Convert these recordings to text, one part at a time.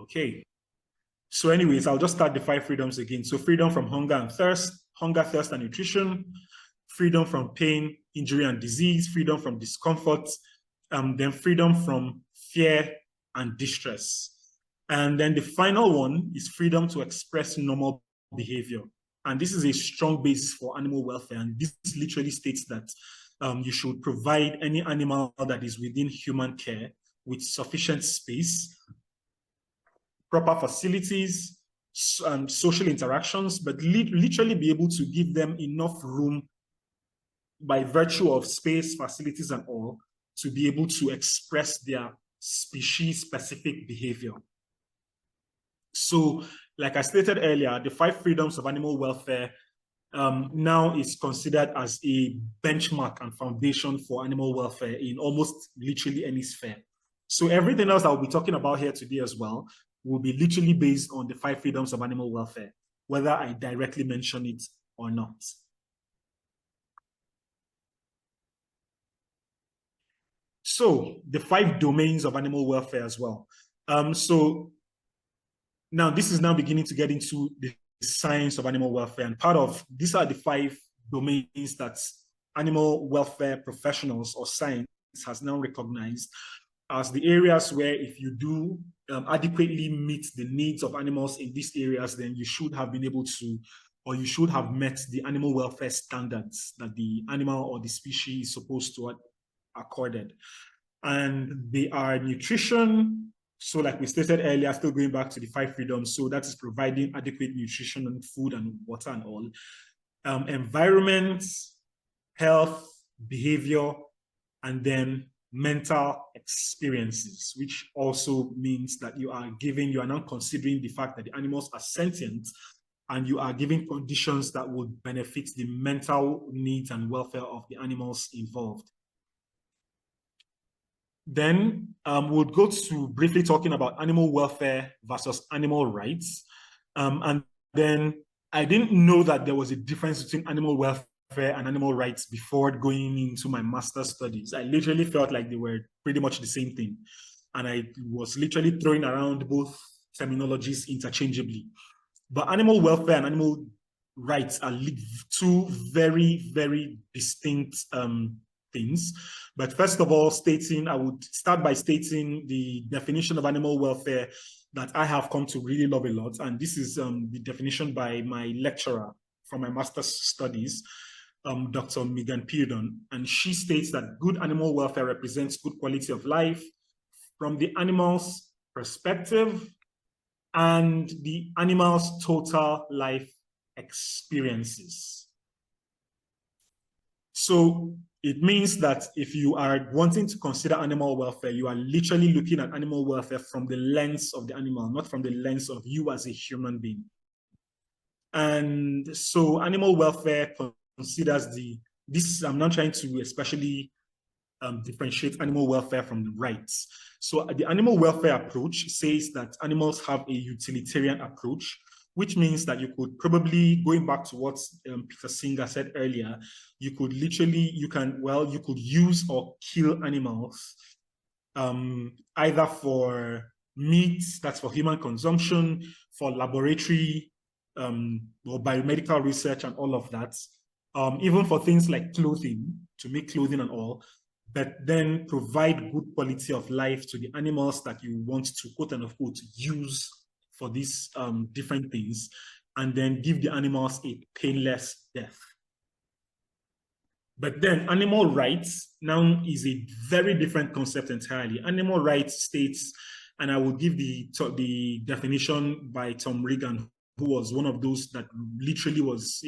Okay. So anyways, I'll just start the 5 freedoms again. So freedom from hunger, thirst, and nutrition, freedom from pain, injury, and disease, freedom from discomfort, then freedom from fear and distress. And then the final one is freedom to express normal behavior. And this is a strong basis for animal welfare. And this literally states that you should provide any animal that is within human care with sufficient space, proper facilities, and social interactions, but literally be able to give them enough room by virtue of space, facilities, and all to be able to express their species-specific behavior. So, like I stated earlier, the 5 freedoms of animal welfare now is considered as a benchmark and foundation for animal welfare in almost literally any sphere. So everything else I'll be talking about here today as well will be literally based on the 5 freedoms of animal welfare, whether I directly mention it or not. So the 5 domains of animal welfare as well. So now this is now beginning to get into the science of animal welfare, and part of these are the 5 domains that animal welfare professionals or science has now recognized as the areas where if you do adequately meet the needs of animals in these areas, then you should have been able to, or you should have met the animal welfare standards that the animal or the species is supposed to accorded. And they are nutrition. So like we stated earlier, still going back to the 5 freedoms. So that is providing adequate nutrition and food and water and all. Environment, health, behavior, and then mental experiences, which also means that you are now considering the fact that the animals are sentient, and you are giving conditions that would benefit the mental needs and welfare of the animals involved. Then we'll go to briefly talking about animal welfare versus animal rights. And then I didn't know that there was a difference between animal welfare and animal rights before going into my master's studies. I literally felt like they were pretty much the same thing. And I was literally throwing around both terminologies interchangeably. But animal welfare and animal rights are 2 very, very distinct things. But first of all, I would start by stating the definition of animal welfare that I have come to really love a lot. And this is the definition by my lecturer from my master's studies, Dr. Megan Peardon. And she states that good animal welfare represents good quality of life from the animal's perspective and the animal's total life experiences. So it means that if you are wanting to consider animal welfare, you are literally looking at animal welfare from the lens of the animal, not from the lens of you as a human being. And so animal welfare considers I'm not trying to especially differentiate animal welfare from the rights. So the animal welfare approach says that animals have a utilitarian approach, which means that you could probably, going back to what Peter Singer said earlier, you could use or kill animals either for meat, that's for human consumption, for laboratory or biomedical research and all of that, even for things like clothing, to make clothing and all, but then provide good quality of life to the animals that you want to, quote unquote, use for these different things, and then give the animals a painless death. But then animal rights now is a very different concept entirely. Animal rights states, and I will give the definition by Tom Regan, who was one of those that literally was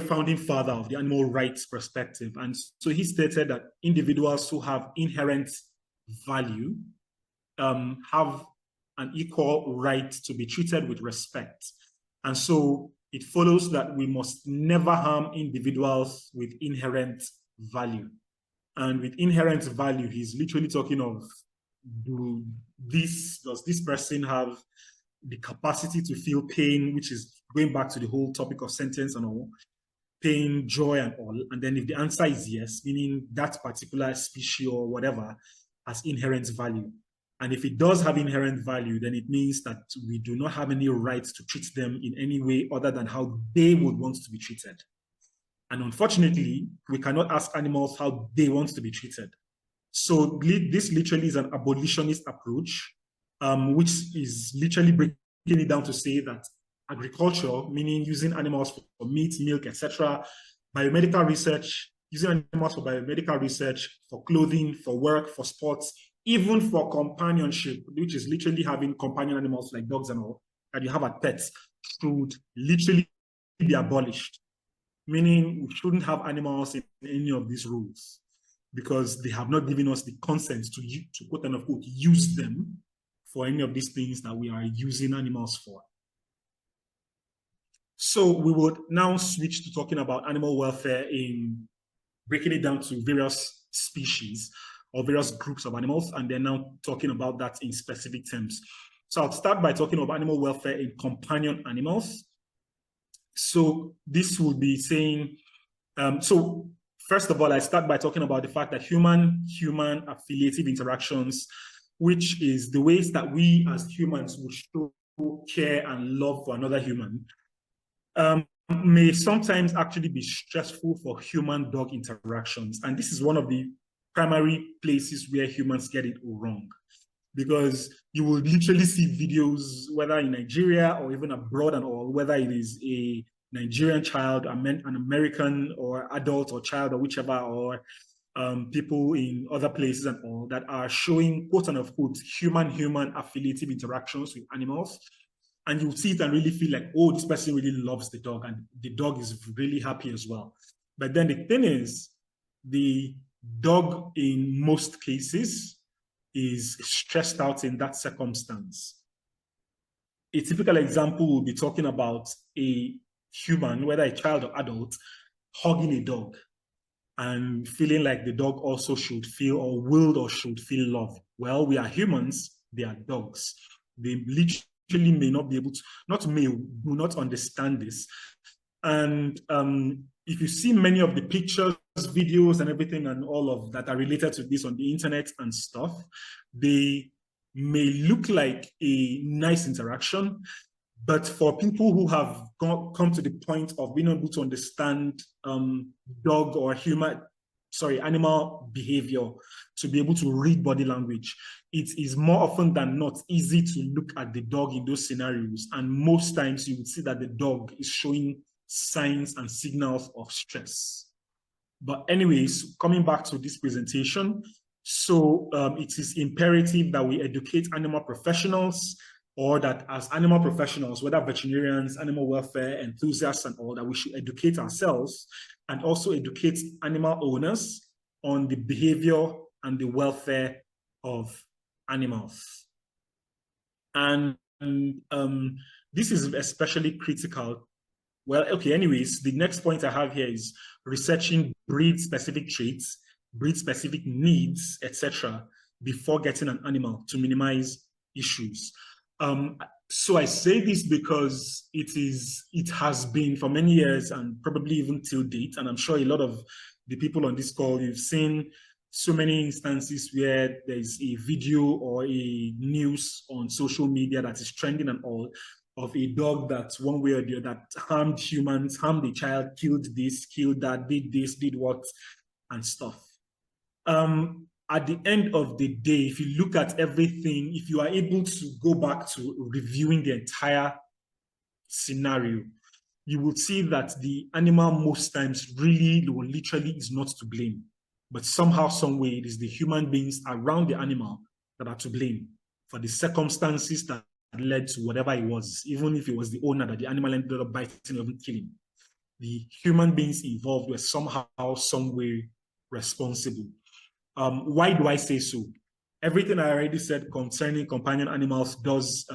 founding father of the animal rights perspective. And so he stated that individuals who have inherent value have an equal right to be treated with respect. And so it follows that we must never harm individuals with inherent value. And with inherent value, he's literally talking of, does this person have the capacity to feel pain, which is going back to the whole topic of sentience and all, pain, joy, and all. And then if the answer is yes, meaning that particular species or whatever has inherent value. And if it does have inherent value, then it means that we do not have any right to treat them in any way other than how they would want to be treated. And unfortunately, we cannot ask animals how they want to be treated. So this literally is an abolitionist approach, which is literally breaking it down to say that agriculture, meaning using animals for meat, milk, etc., biomedical research, using animals for biomedical research, for clothing, for work, for sports, even for companionship, which is literally having companion animals like dogs and all that you have as pets, should literally be abolished. Meaning we shouldn't have animals in any of these rules because they have not given us the consent to quote unquote use them for any of these things that we are using animals for. So we would now switch to talking about animal welfare in breaking it down to various species or various groups of animals, and then now talking about that in specific terms. So I'll start by talking about animal welfare in companion animals. So this would be saying, so first of all, I start by talking about the fact that human affiliative interactions, which is the ways that we as humans would show care and love for another human, may sometimes actually be stressful for human-dog interactions. And this is one of the primary places where humans get it wrong. Because you will literally see videos, whether in Nigeria or even abroad and all, whether it is a Nigerian child, an American or adult or child or whichever, or people in other places and all, that are showing quote unquote human-human affiliative interactions with animals. And you see it and really feel like, oh, this person really loves the dog and the dog is really happy as well. But then the thing is, the dog in most cases is stressed out in that circumstance. A typical example will be talking about a human, whether a child or adult, hugging a dog and feeling like the dog also should feel or will or should feel love. Well, we are humans, they are dogs. They literally may not be able to, not may, do not understand this. And if you see many of the pictures, videos, and everything and all of that are related to this on the internet and stuff, they may look like a nice interaction, but for people who have come to the point of being able to understand dog or animal behavior, to be able to read body language, it is more often than not easy to look at the dog in those scenarios. And most times you would see that the dog is showing signs and signals of stress. But anyways, coming back to this presentation, so it is imperative that we educate animal professionals, or that as animal professionals, whether veterinarians, animal welfare enthusiasts and all, that we should educate ourselves and also educate animal owners on the behavior and the welfare of animals. And this is especially critical. Well, okay, anyways, the next point I have here is researching breed-specific traits, breed-specific needs, etc., before getting an animal to minimize issues. So I say this because it has been for many years and probably even till date, and I'm sure a lot of the people on this call, you've seen so many instances where there's a video or a news on social media that is trending and all, of a dog that one way or the other that harmed humans, harmed a child, killed this, killed that, did this, did what, and stuff. At the end of the day, if you look at everything, if you are able to go back to reviewing the entire scenario, you will see that the animal most times really or literally is not to blame. But somehow, some way, it is the human beings around the animal that are to blame for the circumstances that led to whatever it was, even if it was the owner that the animal ended up biting or killing. The human beings involved were somehow, some way responsible. Why do I say so? Everything I already said concerning companion animals does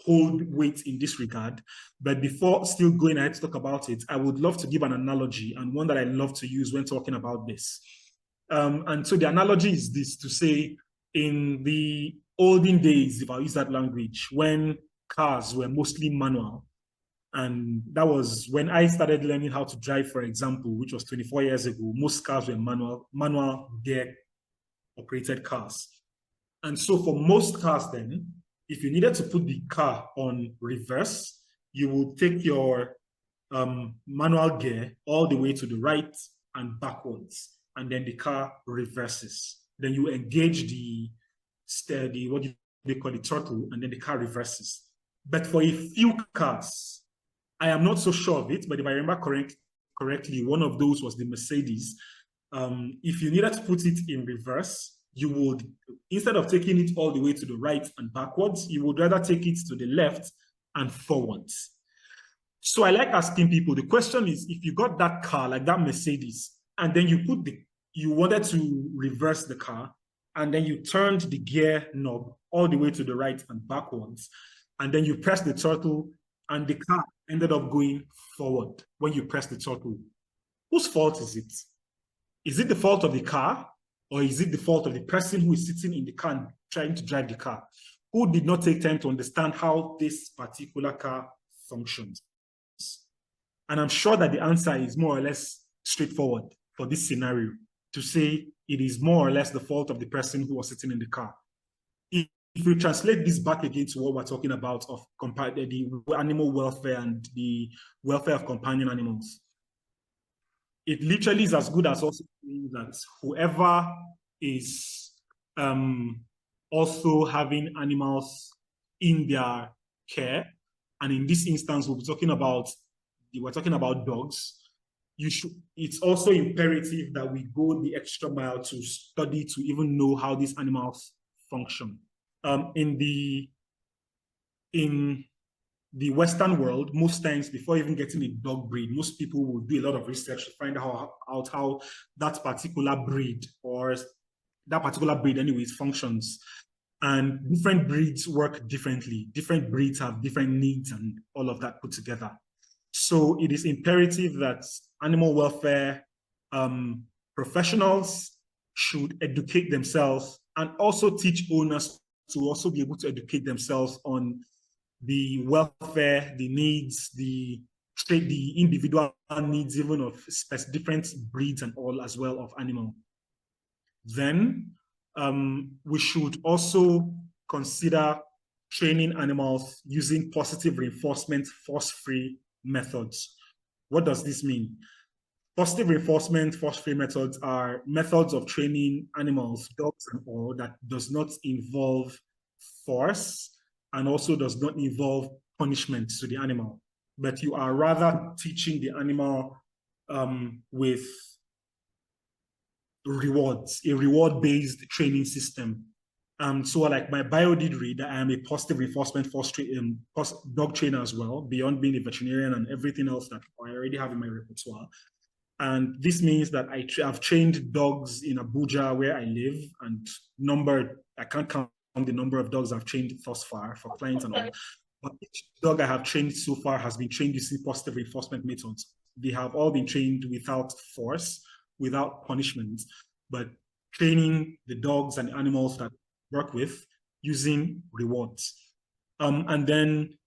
hold weight in this regard. But before still going ahead to talk about it, I would love to give an analogy, and one that I love to use when talking about this. And so the analogy is this, to say, in the olden days, if I use that language, when cars were mostly manual, and that was when I started learning how to drive, for example, which was 24 years ago. Most cars were manual gear operated cars. And so for most cars then, if you needed to put the car on reverse, you will take your manual gear all the way to the right and backwards, and then the car reverses. Then you engage the what do they call the throttle, and then the car reverses. But for a few cars, I am not so sure of it, but if I remember correctly, one of those was the Mercedes. If you needed to put it in reverse, you would, instead of taking it all the way to the right and backwards, you would rather take it to the left and forwards. So I like asking people, the question is, if you got that car, like that Mercedes, and then you wanted to reverse the car, and then you turned the gear knob all the way to the right and backwards, and then you press the throttle, and the car ended up going forward when you press the throttle. Whose fault is it? Is it the fault of the car, or is it the fault of the person who is sitting in the car and trying to drive the car, who did not take time to understand how this particular car functions? And I'm sure that the answer is more or less straightforward for this scenario, to say it is more or less the fault of the person who was sitting in the car. If we translate this back again to what we're talking about of the animal welfare and the welfare of companion animals, it literally is as good as also saying that whoever is also having animals in their care, and in this instance, we're talking about dogs, it's also imperative that we go the extra mile to study, to even know how these animals function. In the Western world, most times before even getting a dog breed, most people will do a lot of research to find out how that particular breed, or that particular breed anyways, functions. And different breeds work differently. Different breeds have different needs and all of that put together. So it is imperative that animal welfare professionals should educate themselves, and also teach owners to also be able to educate themselves on the welfare, the needs, the individual needs even of different breeds and all as well of animal. Then we should also consider training animals using positive reinforcement, force-free methods. What does this mean? Positive reinforcement, force-free methods are methods of training animals, dogs and all, that does not involve force and also does not involve punishment to the animal, but you are rather teaching the animal with rewards, a reward-based training system. So like my bio did read that I am a positive reinforcement dog trainer as well, beyond being a veterinarian and everything else that I already have in my repertoire. And this means that I've trained dogs in Abuja, where I live, and I can't count the number of dogs I've trained thus far for clients and all. But each dog I have trained so far has been trained using positive reinforcement methods. They have all been trained without force, without punishment, but training the dogs and animals that I work with using rewards. And then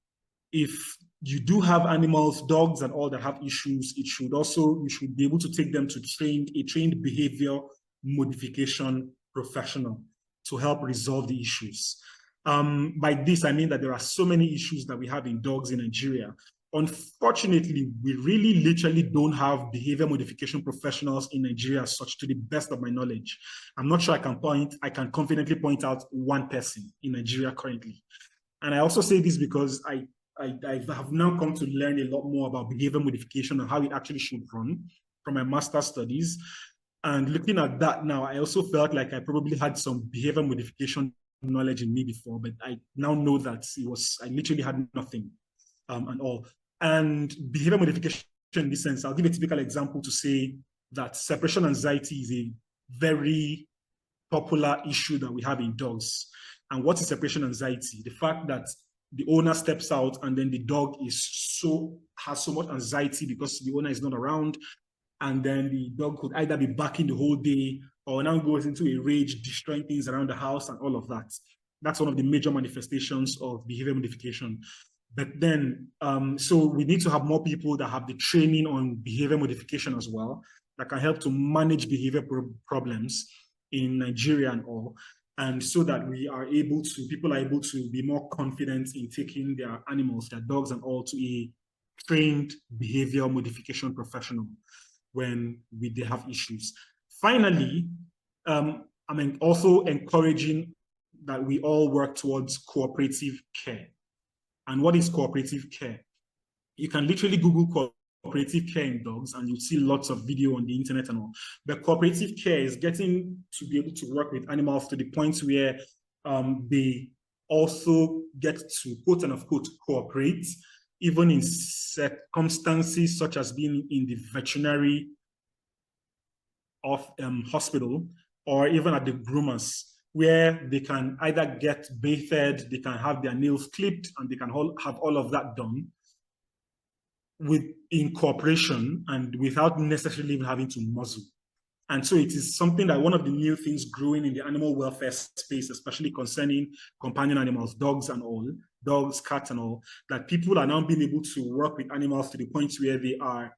if you do have animals, dogs and all that have issues, you should be able to take them to a trained behavior modification professional to help resolve the issues. By this, I mean that there are so many issues that we have in dogs in Nigeria. Unfortunately, we really literally don't have behavior modification professionals in Nigeria as such, to the best of my knowledge. I'm not sure I can confidently point out one person in Nigeria currently. And I also say this because I have now come to learn a lot more about behavior modification and how it actually should run from my master's studies. And looking at that now, I also felt like I probably had some behavior modification knowledge in me before, but I now know that I literally had nothing and all. And behavior modification in this sense, I'll give a typical example to say that separation anxiety is a very popular issue that we have in dogs. And what is separation anxiety? The fact that the owner steps out and then the dog has so much anxiety because the owner is not around, and then the dog could either be barking the whole day or now goes into a rage, destroying things around the house and all of that. That's one of the major manifestations of behavior modification. But then, so we need to have more people that have the training on behavior modification as well, that can help to manage behavior problems in Nigeria and all. and so that people are able to be more confident in taking their animals, their dogs and all, to a trained behavior modification professional when they have issues. Finally, I'm also encouraging that we all work towards cooperative care. And what is cooperative care? You can literally Google cooperative care in dogs and you see lots of video on the internet and all. But cooperative care is getting to be able to work with animals to the point where they also get to quote unquote cooperate, even in circumstances such as being in the veterinary hospital or even at the groomers, where they can either get bathed, they can have their nails clipped, and they can have all of that done in cooperation and without necessarily even having to muzzle. And so it is something that one of the new things growing in the animal welfare space, especially concerning companion animals, dogs and all, dogs, cats and all, that people are now being able to work with animals to the point where they are,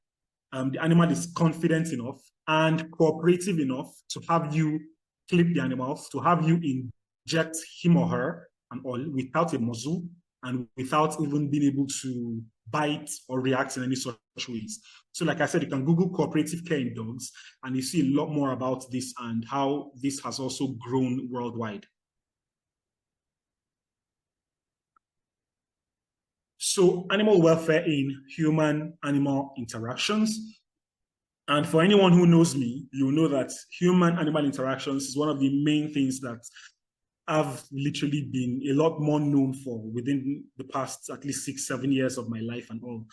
the animal is confident enough and cooperative enough to have you clip the animals, to have you inject him or her and all without a muzzle and without even being able to bite or react in any such ways. So like I said, you can Google cooperative care in dogs and you see a lot more about this and how this has also grown worldwide. So animal welfare in human-animal interactions. And for anyone who knows me, you know that human-animal interactions is one of the main things that I've literally been a lot more known for within the past at least 6-7 years of my life and all.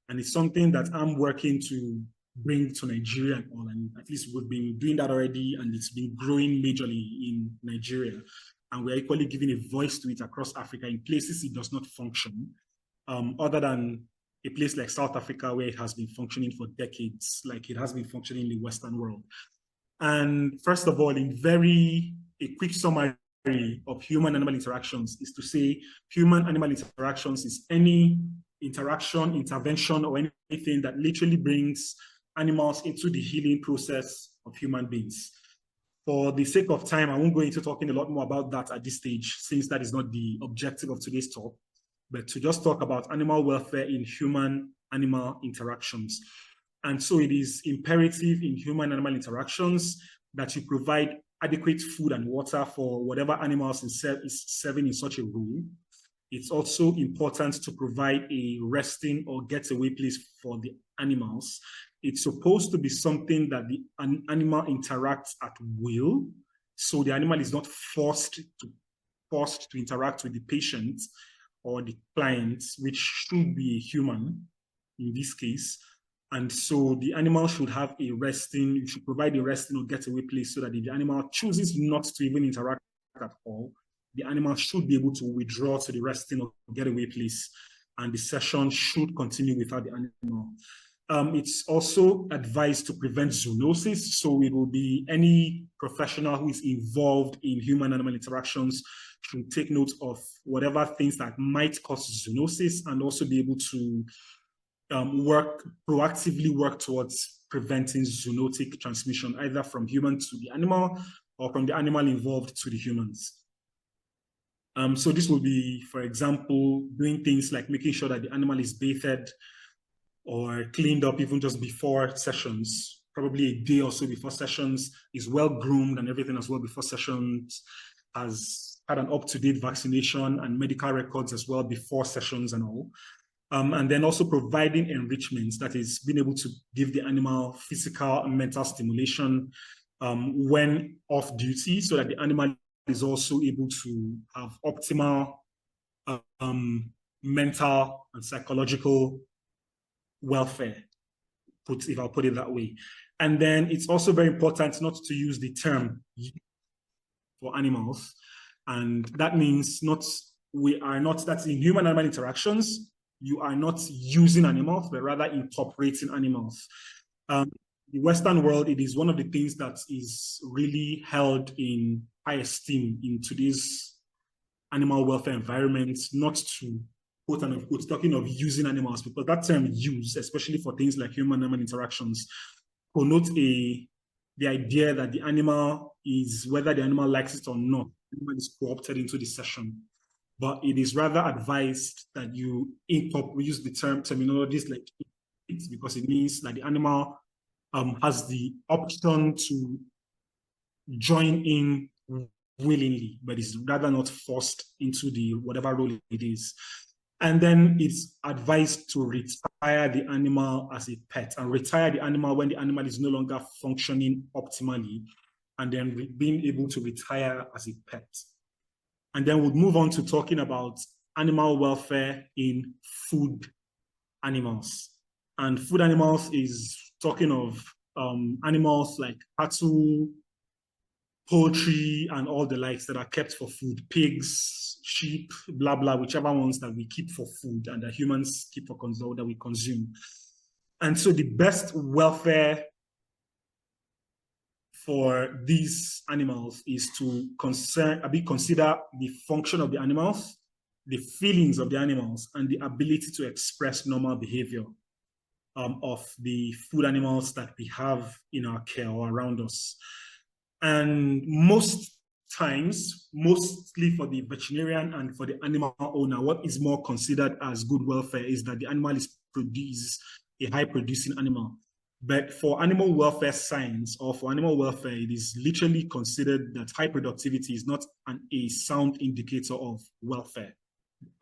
And it's something that I'm working to bring to Nigeria and all. And at least we've been doing that already, and it's been growing majorly in Nigeria. And we're equally giving a voice to it across Africa in places it does not function, other than a place like South Africa, where it has been functioning for decades, like it has been functioning in the Western world. And first of all, a quick summary of human-animal interactions is to say human-animal interactions is any interaction, intervention, or anything that literally brings animals into the healing process of human beings. For the sake of time, I won't go into talking a lot more about that at this stage, since that is not the objective of today's talk, but to just talk about animal welfare in human-animal interactions. And so it is imperative in human-animal interactions that you provide adequate food and water for whatever animals is serving in such a role. It's also important to provide a resting or getaway place for the animals. It's supposed to be something that the animal interacts at will. So the animal is not forced to interact with the patient or the client, which should be a human in this case. And so the animal should have you should provide a resting or getaway place so that if the animal chooses not to even interact at all, the animal should be able to withdraw to the resting or getaway place, and the session should continue without the animal. It's also advised to prevent zoonosis. So it will be any professional who is involved in human-animal interactions should take note of whatever things that might cause zoonosis, and also be able to proactively work towards preventing zoonotic transmission, either from human to the animal or from the animal involved to the humans. So this will be, for example, doing things like making sure that the animal is bathed or cleaned up even just before sessions, probably a day or so before sessions, is well groomed and everything as well before sessions, has had an up-to-date vaccination and medical records as well before sessions and all. And then also providing enrichments, that is being able to give the animal physical and mental stimulation when off duty, so that the animal is also able to have optimal mental and psychological welfare, if I'll put it that way. And then it's also very important not to use the term for animals. And that means that's in human-animal interactions, you are not using animals, but rather incorporating animals. The Western world, it is one of the things that is really held in high esteem in today's animal welfare environment, not to, quote unquote, talking of using animals, because that term use, especially for things like human-animal interactions, connotes the idea that the animal is, whether the animal likes it or not, animal is co-opted into the session, but it is rather advised that you we use the terminologies like it, because it means that the animal has the option to join in willingly, but is rather not forced into the whatever role it is. And then it's advised to retire the animal as a pet, and retire the animal when the animal is no longer functioning optimally, and then being able to retire as a pet. And then we'll move on to talking about animal welfare in food animals. And food animals is talking of animals like cattle, poultry, and all the likes that are kept for food, pigs, sheep, blah, blah, whichever ones that we keep for food and that humans keep for that we consume. And so the best welfare for these animals is to consider the function of the animals, the feelings of the animals, and the ability to express normal behavior of the food animals that we have in our care or around us. And most times, mostly for the veterinarian and for the animal owner, what is more considered as good welfare is that the animal is a high-producing animal. But for animal welfare science or for animal welfare, it is literally considered that high productivity is not a sound indicator of welfare.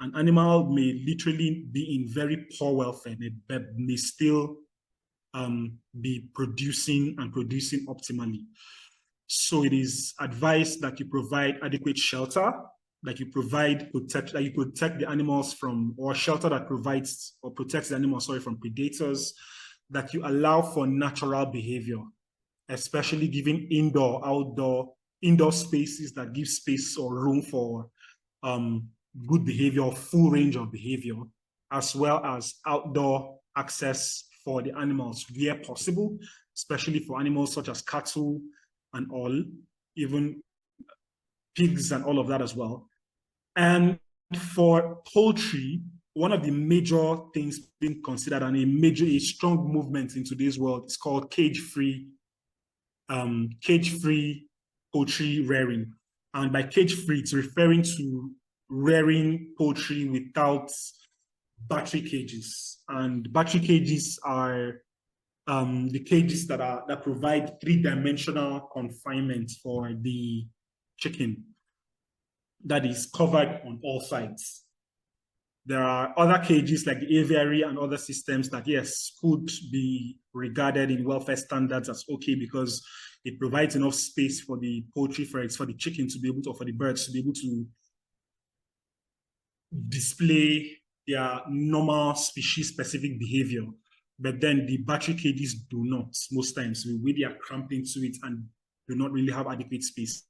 An animal may literally be in very poor welfare, but may still be producing optimally. So it is advised that you provide adequate shelter, that you protect the animals from, or shelter that provides or protects the animals, from predators, that you allow for natural behavior, especially giving indoor spaces that give space or room for good behavior, full range of behavior, as well as outdoor access for the animals where possible, especially for animals such as cattle and all, even pigs and all of that as well. And for poultry, one of the major things being considered and a strong movement in today's world is called cage-free poultry rearing. And by cage-free, it's referring to rearing poultry without battery cages. And battery cages are the cages that provide three-dimensional confinement for the chicken that is covered on all sides. There are other cages like the aviary and other systems that, yes, could be regarded in welfare standards as okay because it provides enough space for the poultry, for the chicken to be able to, or for the birds to be able to display their normal species-specific behavior. But then the battery cages do not, most times. We are cramped into it and do not really have adequate space.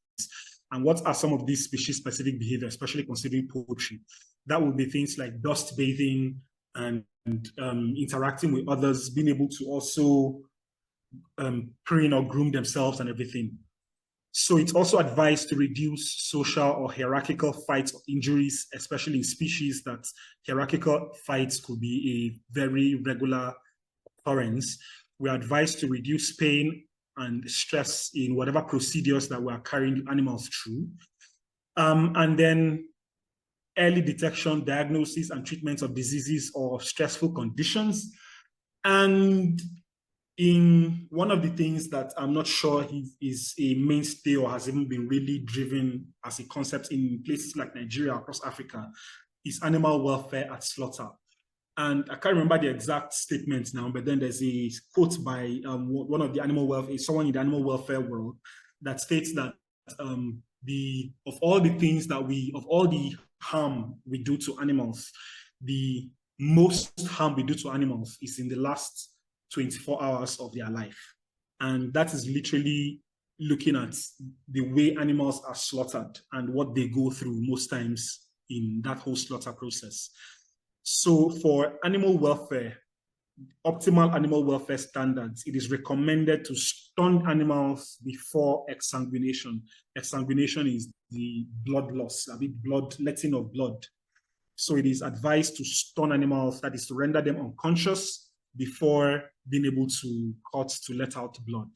And what are some of these species-specific behavior, especially considering poultry? That would be things like dust bathing and interacting with others, being able to also preen or groom themselves and everything. So it's also advised to reduce social or hierarchical fights or injuries, especially in species that hierarchical fights could be a very regular occurrence. We're advised to reduce pain and stress in whatever procedures that we're carrying animals through. And then early detection, diagnosis, and treatment of diseases or stressful conditions. And in one of the things that I'm not sure is a mainstay or has even been really driven as a concept in places like Nigeria, across Africa, is animal welfare at slaughter. And I can't remember the exact statement now, but then there's a quote by one of the someone in the animal welfare world that states that of all the harm we do to animals, the most harm we do to animals is in the last 24 hours of their life. And that is literally looking at the way animals are slaughtered and what they go through most times in that whole slaughter process. So for animal welfare, optimal animal welfare standards, it is recommended to stun animals before exsanguination. Exsanguination is the blood loss, letting of blood. So it is advised to stun animals, that is to render them unconscious before being able to let out blood.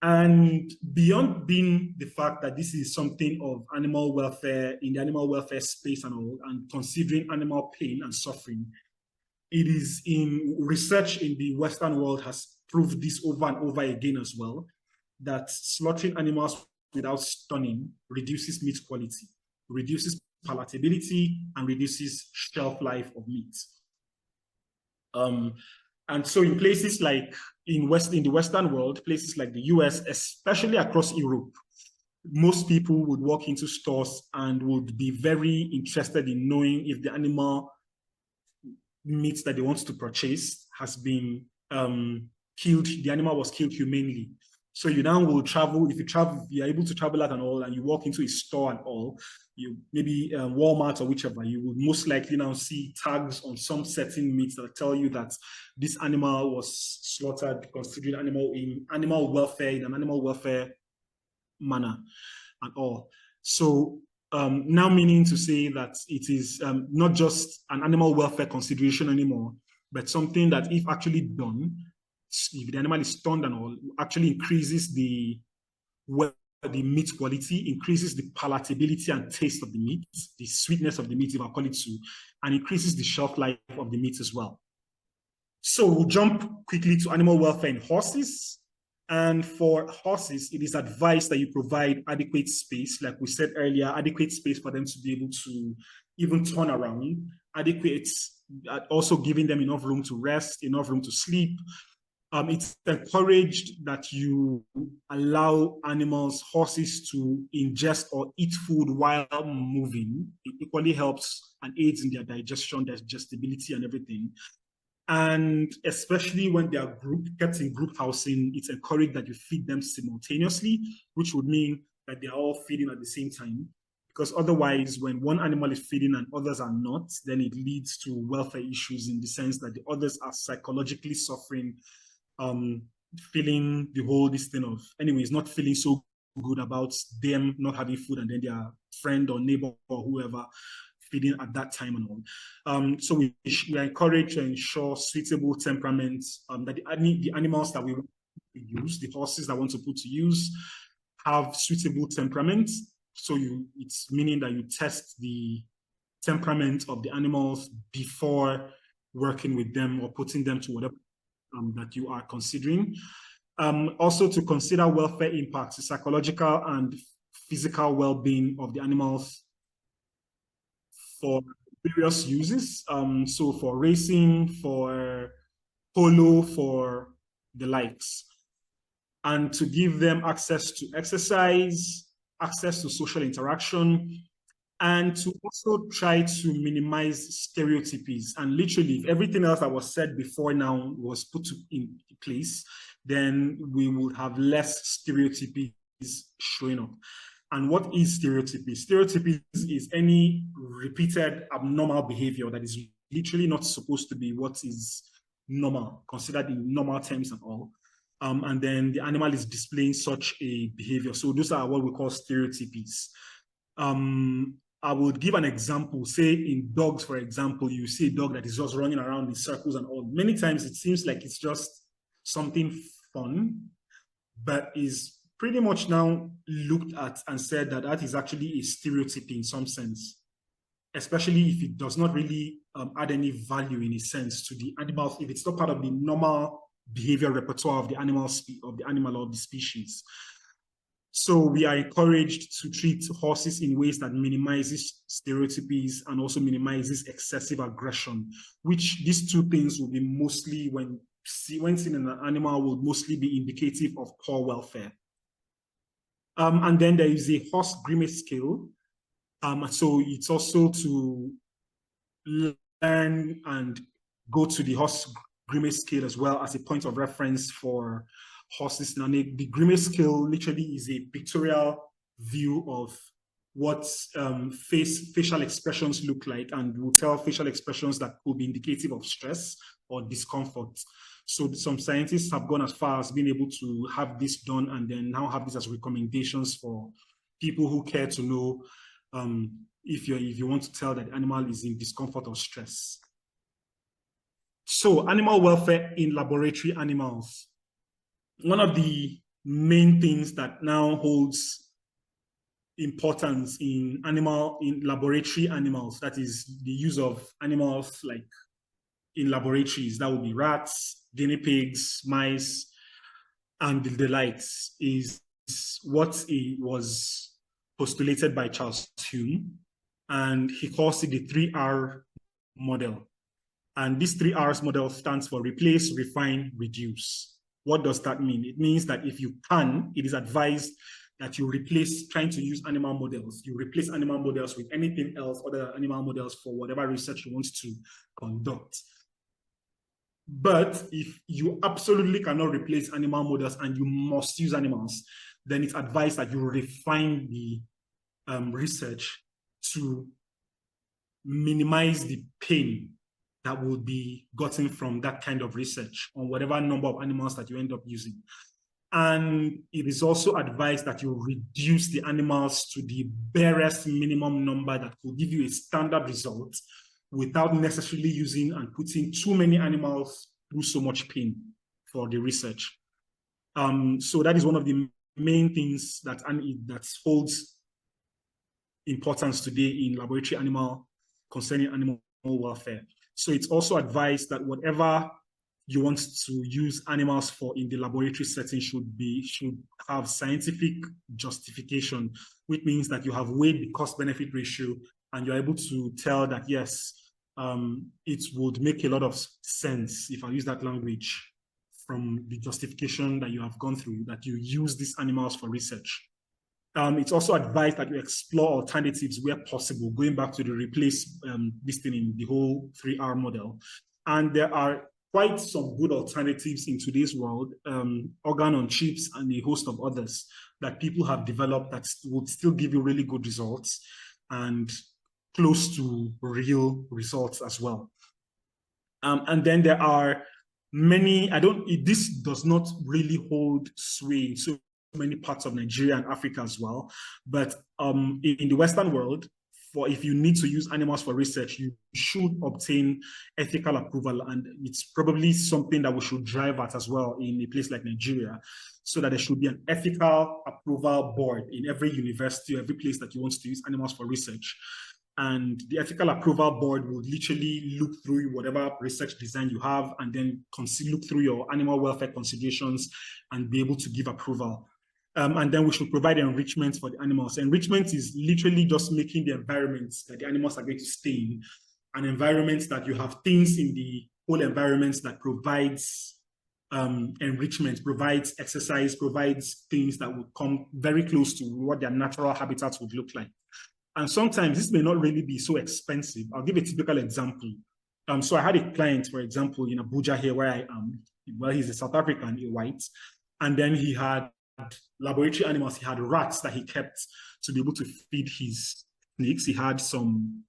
And beyond being the fact that this is something of animal welfare in the animal welfare space and all, and considering animal pain and suffering, it is in research in the Western world has proved this over and over again as well, that slaughtering animals without stunning reduces meat quality, reduces palatability, and reduces shelf life of meat. And so in places like in the Western world, places like the US, especially across Europe, most people would walk into stores and would be very interested in knowing if the animal meat that they want to purchase has been killed, the animal was killed humanely. So you now will travel, if you're able to travel out and all, and you walk into a store and all, you maybe Walmart or whichever, you would most likely now see tags on some certain meats that tell you that this animal was slaughtered considering animal welfare in an animal welfare manner and all. So now meaning to say that it is not just an animal welfare consideration anymore, but something that if actually done, if the animal is stunned and all, actually increases the meat quality, increases the palatability and taste of the meat, the sweetness of the meat, if I call it so, and increases the shelf life of the meat as well. So we'll jump quickly to animal welfare in horses. And for horses, it is advised that you provide adequate space, like we said earlier, adequate space for them to be able to even turn around, adequate, also giving them enough room to rest, enough room to sleep. It's encouraged that you allow animals, horses, to ingest or eat food while moving. It equally helps and aids in their digestion, their digestibility and everything. And especially when they are kept in group housing, it's encouraged that you feed them simultaneously, which would mean that they are all feeding at the same time. Because otherwise, when one animal is feeding and others are not, then it leads to welfare issues in the sense that the others are psychologically suffering, feeling the whole this thing of, anyways, not feeling so good about them not having food, and then their friend or neighbor or whoever feeding at that time and all. So we are encouraged to ensure suitable temperaments, that the animals that we want to use, the horses that want to put to use, have suitable temperaments. So it's meaning that you test the temperament of the animals before working with them or putting them to whatever that you are considering. Also to consider welfare impacts, the psychological and physical well-being of the animals for various uses. So for racing, for polo, for the likes. And to give them access to exercise, access to social interaction, and to also try to minimize stereotypes. And literally, if everything else that was said before now was put in place, then we would have less stereotypes showing up. And what is stereotypes? Stereotypes is any repeated abnormal behavior that is literally not supposed to be what is normal, considered in normal terms and all. And then the animal is displaying such a behavior. So those are what we call stereotypes. I would give an example. Say in dogs, for example, you see a dog that is just running around in circles and all. Many times it seems like it's just something fun, but is pretty much now looked at and said that that is actually a stereotype in some sense, especially if it does not really add any value in a sense to the animal, if it's not part of the normal behavior repertoire of the animal or the species. So we are encouraged to treat horses in ways that minimizes stereotypes and also minimizes excessive aggression, which these two things will be mostly, when seen in an animal, will mostly be indicative of poor welfare. And then there is a horse grimace scale. So it's also to learn and go to the horse grimace scale as well as a point of reference for horses. Now, the grimace scale literally is a pictorial view of what facial expressions look like, and will tell facial expressions that could be indicative of stress or discomfort. So some scientists have gone as far as being able to have this done and then now have this as recommendations for people who care to know if you want to tell that the animal is in discomfort or stress. So animal welfare in laboratory animals. One of the main things that now holds importance in laboratory animals. That is the use of animals like in laboratories. That would be rats, guinea pigs, mice, and the likes, is what it was postulated by Charles Hume, and he calls it the 3R model. And this 3Rs model stands for replace, refine, reduce. What does that mean? It means that if you can, it is advised that you replace trying to use animal models. You replace animal models with anything else other than animal models for whatever research you want to conduct. But if you absolutely cannot replace animal models and you must use animals, then it's advised that you refine the research to minimize the pain that will be gotten from that kind of research on whatever number of animals that you end up using. And it is also advised that you reduce the animals to the barest minimum number that could give you a standard result without necessarily using and putting too many animals through so much pain for the research. So that is one of the main things that holds importance today in laboratory animal concerning animal welfare. So it's also advised that whatever you want to use animals for in the laboratory setting should have scientific justification, which means that you have weighed the cost-benefit ratio and you're able to tell that, yes, it would make a lot of sense, if I use that language, from the justification that you have gone through, that you use these animals for research. It's also advised that you explore alternatives where possible, going back to the replace listing in the whole 3R model. And there are quite some good alternatives in today's world, organ on chips and a host of others that people have developed that would still give you really good results and close to real results as well. And then there are many, this does not really hold sway in so many parts of Nigeria and Africa as well. But in the Western world, if you need to use animals for research, you should obtain ethical approval. And it's probably something that we should drive at as well in a place like Nigeria, so that there should be an ethical approval board in every university, every place that you want to use animals for research. And the ethical approval board would literally look through whatever research design you have and then look through your animal welfare considerations and be able to give approval. And then we should provide enrichment for the animals. Enrichment is literally just making the environments that the animals are going to stay in an environment that you have things in the whole environment that provides enrichment, provides exercise, provides things that would come very close to what their natural habitats would look like. And sometimes this may not really be so expensive. I'll give a typical example. So I had a client, for example, in Abuja here where I am. Well, he's a South African, a white. And then he had laboratory animals. He had rats that he kept to be able to feed his snakes. He had some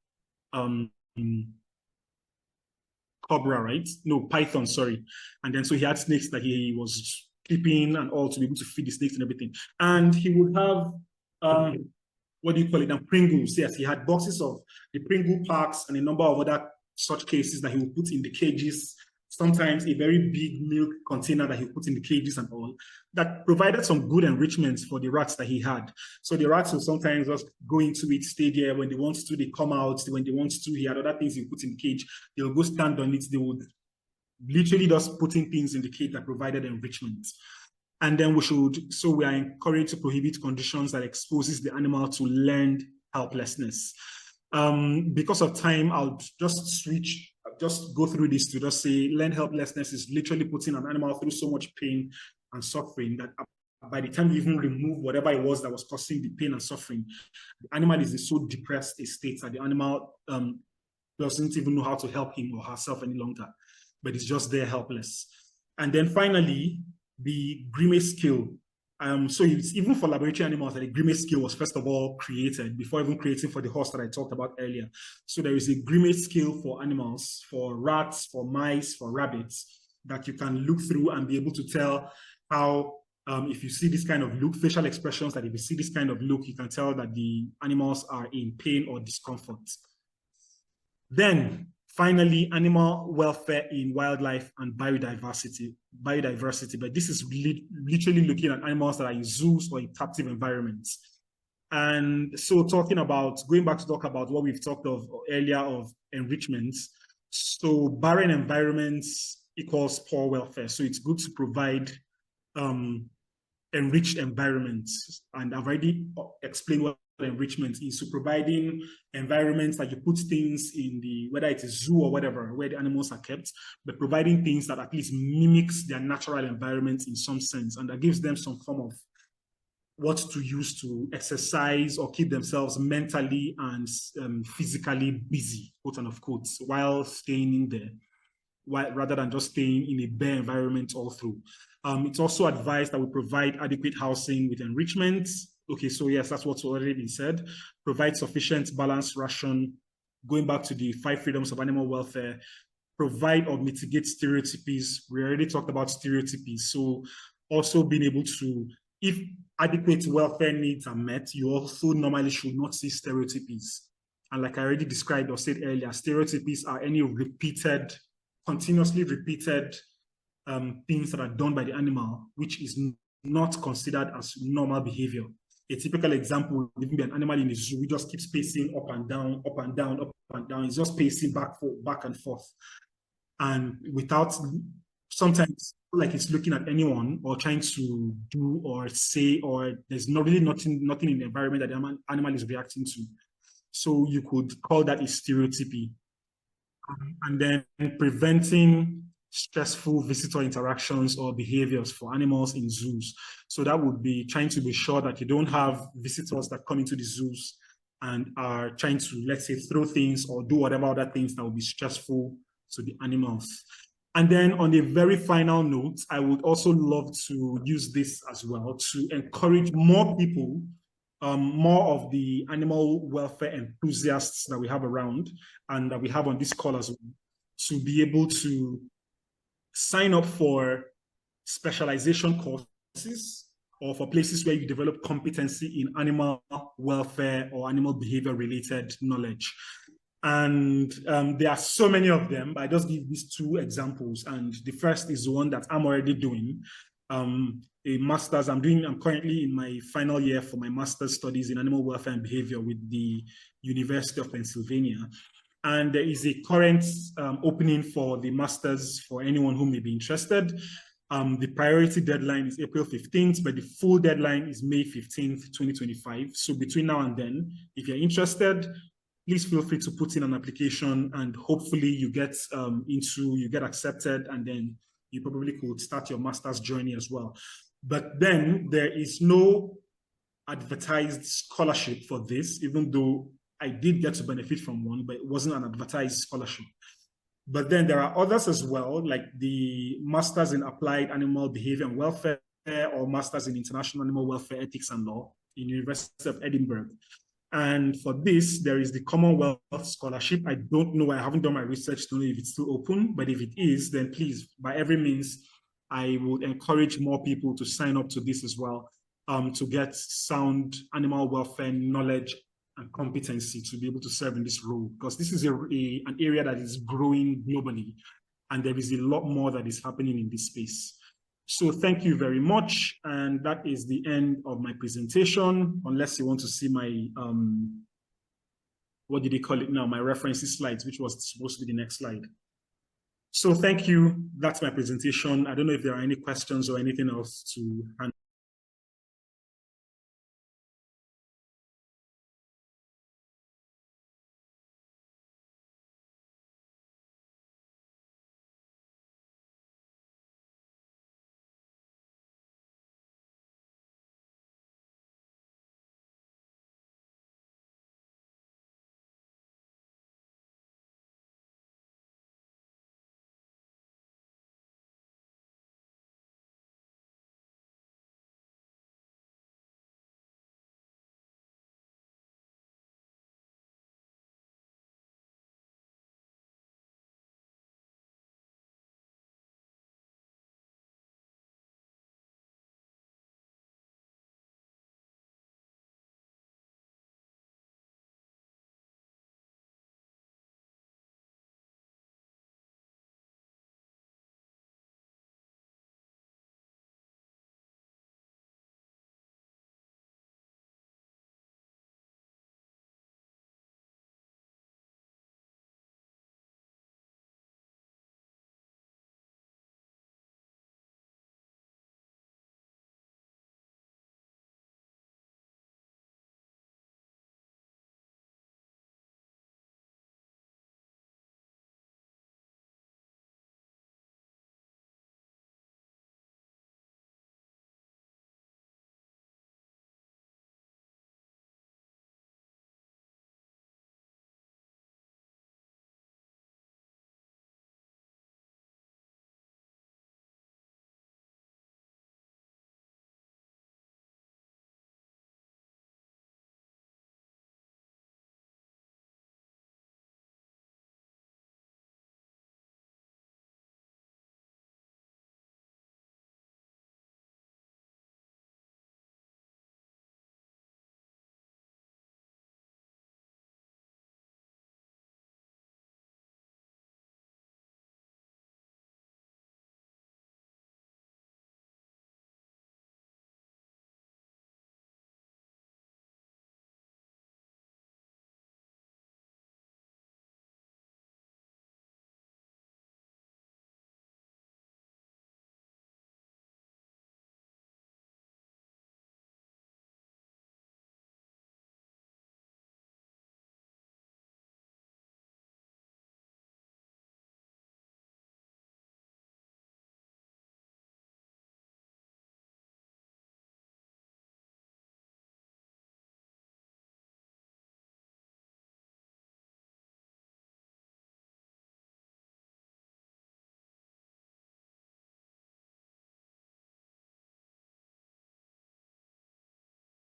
cobra, right? No, python, sorry. And then so he had snakes that he was keeping and all to be able to feed the snakes and everything. And he would have what do you call it now? Pringles. Yes, he had boxes of the Pringle packs and a number of other such cases that he would put in the cages. Sometimes a very big milk container that he put in the cages and all, that provided some good enrichments for the rats that he had. So the rats will sometimes just go into it, stay there. When they want to, they come out. When they want to, he had other things he put in the cage. They'll go stand on it. They would literally just putting things in the cage that provided enrichment. And then we are encouraged to prohibit conditions that exposes the animal to learned helplessness. Because of time, I'll just go through this to just say learned helplessness is literally putting an animal through so much pain and suffering that by the time you even remove whatever it was that was causing the pain and suffering, the animal is in so depressed a state that the animal doesn't even know how to help him or herself any longer, but it's just there helpless. And then finally, the grimace skill. So it's even for laboratory animals that a grimace skill was first of all created before even creating for the horse that I talked about earlier. So there is a grimace skill for animals, for rats, for mice, for rabbits, that you can look through and be able to tell how, if you see this kind of look, facial expressions, that if you see this kind of look, you can tell that the animals are in pain or discomfort. Then Finally, animal welfare in wildlife and biodiversity. But this is literally looking at animals that are in zoos or in captive environments. And so going back to talk about what we've talked of earlier of enrichments. So barren environments equals poor welfare. So it's good to provide enriched environments. And I've already explained what enrichment is. So providing environments that you put things in whether it's a zoo or whatever, where the animals are kept, but providing things that at least mimics their natural environment in some sense. And that gives them some form of what to use to exercise or keep themselves mentally and physically busy, quote and unquote, while staying in there, rather than just staying in a bare environment all through. It's also advised that we provide adequate housing with enrichment. Okay, so yes, that's what's already been said. Provide sufficient balanced ration, going back to the 5 freedoms of animal welfare. Provide or mitigate stereotypies. We already talked about stereotypies. So also being able to, if adequate welfare needs are met, you also normally should not see stereotypies. And like I already described or said earlier, stereotypies are any continuously repeated things that are done by the animal, which is not considered as normal behavior. A typical example would even be an animal in the zoo. We just keeps pacing up and down, up and down, up and down. It's just pacing back and forth. And without, sometimes like it's looking at anyone or trying to do or say, or there's not really nothing in the environment that the animal is reacting to. So you could call that a stereotypy. And then preventing stressful visitor interactions or behaviors for animals in zoos. So that would be trying to be sure that you don't have visitors that come into the zoos and are trying to, let's say, throw things or do whatever other things that would be stressful to the animals. And then on a very final note, I would also love to use this as well to encourage more people, more of the animal welfare enthusiasts that we have around and that we have on this call as well, to be able to sign up for specialization courses or for places where you develop competency in animal welfare or animal behavior related knowledge. And there are so many of them, but I just give these 2 examples. And the first is the one that I'm already doing, a master's. I'm currently in my final year for my master's studies in animal welfare and behavior with the University of Pennsylvania. And there is a current opening for the master's for anyone who may be interested. The priority deadline is April 15th, but the full deadline is May 15th, 2025. So between now and then, if you're interested, please feel free to put in an application and hopefully you get accepted, and then you probably could start your master's journey as well. But then there is no advertised scholarship for this, even though I did get to benefit from one, but it wasn't an advertised scholarship. But then there are others as well, like the Masters in Applied Animal Behavior and Welfare or Masters in International Animal Welfare Ethics and Law in the University of Edinburgh. And for this, there is the Commonwealth Scholarship. I don't know, I haven't done my research to know if it's still open, but if it is, then please, by every means, I would encourage more people to sign up to this as well, to get sound animal welfare knowledge and competency to be able to serve in this role, because this is an area that is growing globally, and there is a lot more that is happening in this space. So thank you very much, and that is the end of my presentation, unless you want to see my, what did they call it now, my references slides, which was supposed to be the next slide. So thank you, that's my presentation. I don't know if there are any questions or anything else to handle.